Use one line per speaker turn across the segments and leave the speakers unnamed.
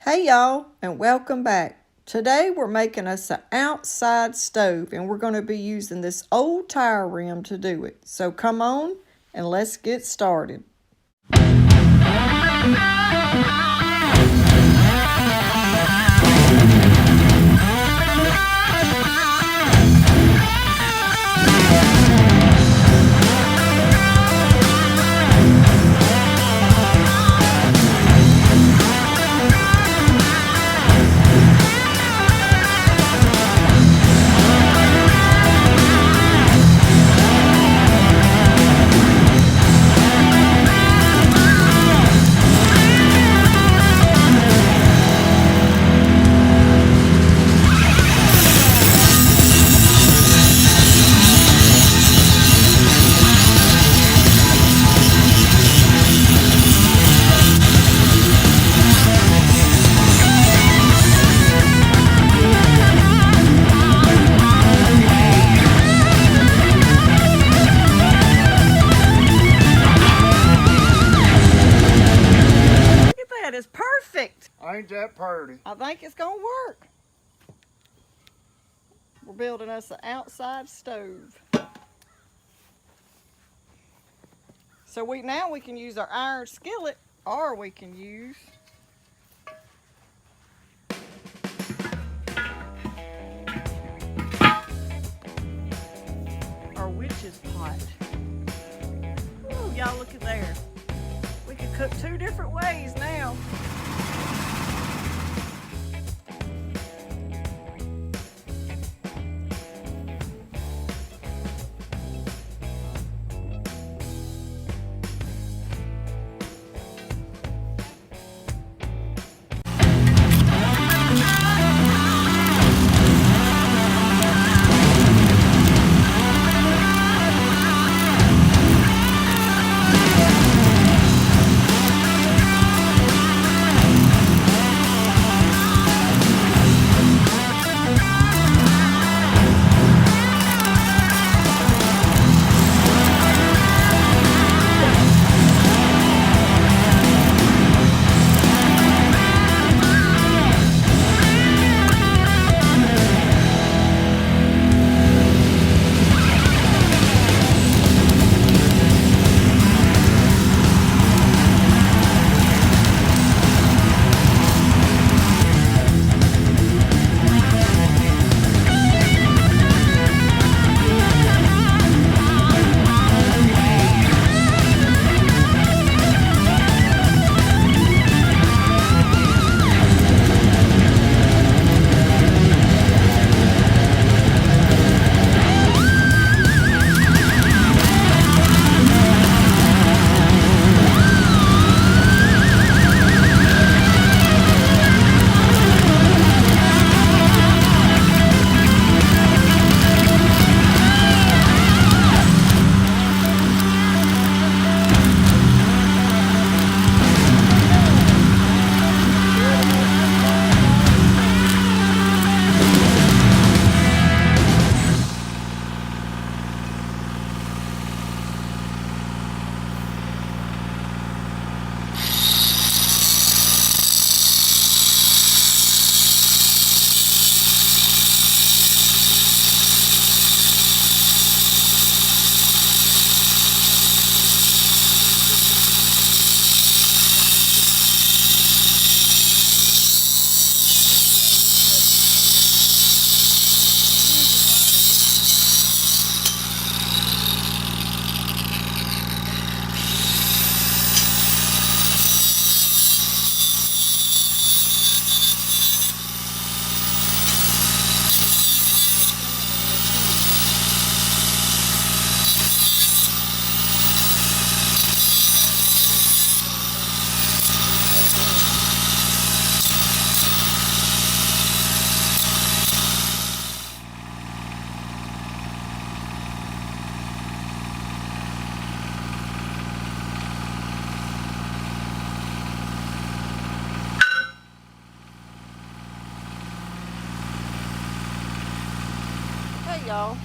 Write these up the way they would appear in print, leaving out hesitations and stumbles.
Hey y'all, and welcome back. Today we're making us an outside stove, and we're going to be using this old tire rim to do it. So come on and let's get started. That is perfect.
Ain't that pretty?
I think it's gonna work. We're building us an outside stove. So now we can use our iron skillet, or we can use our witch's pot. Ooh, y'all look at there. We can cook two different ways now. Hey y'all,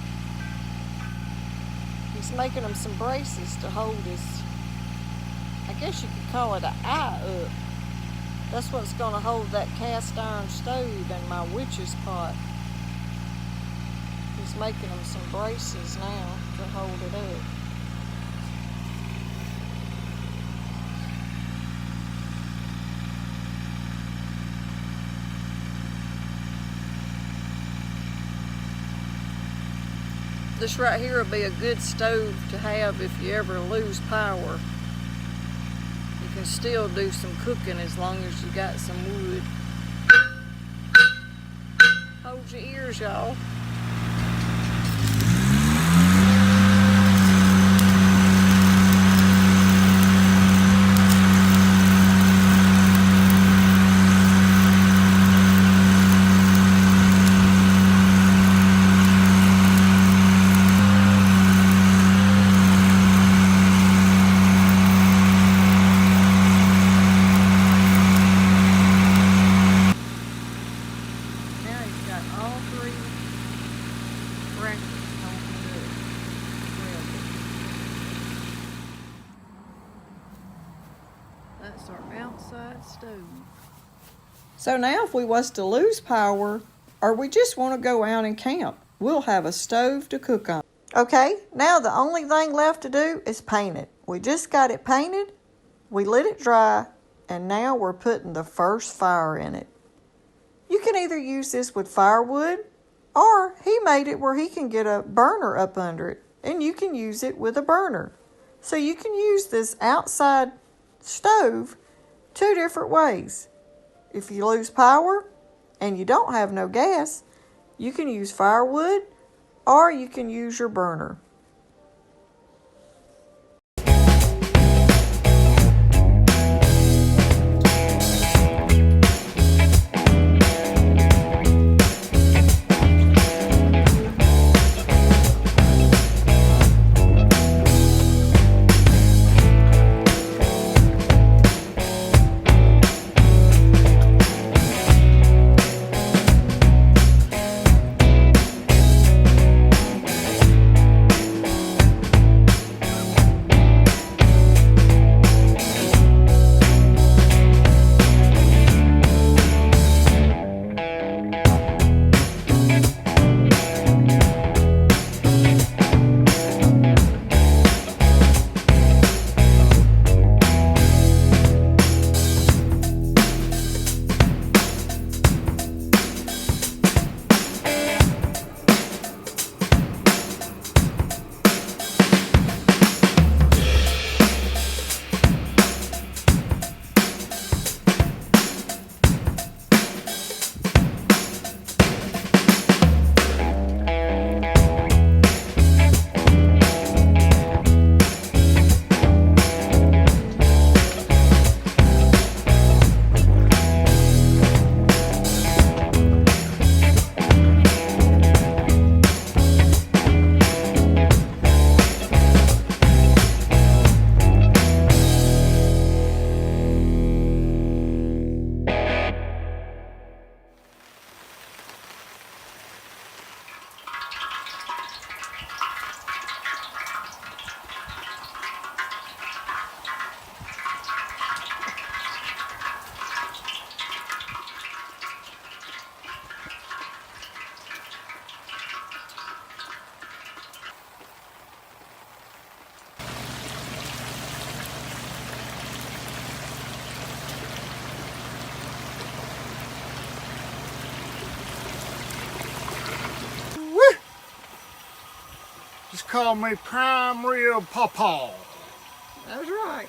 he's making them some braces to hold his, I guess you could call it an eye up. That's what's gonna hold that cast iron stove in my witch's pot. He's making them some braces now to hold it up. This right here will be a good stove to have if you ever lose power. You can still do some cooking as long as you got some wood. Hold your ears, y'all. That's our outside stove. So now if we was to lose power, or we just want to go out and camp, we'll have a stove to cook on. Okay, now the only thing left to do is paint it. We just got it painted, we let it dry, and now we're putting the first fire in it. You can either use this with firewood, or he made it where he can get a burner up under it, and you can use it with a burner. So you can use this outside stove two different ways. If you lose power and you don't have no gas, you can use firewood or you can use your burner.
Just call me Prime Rib Pawpaw.
That's right.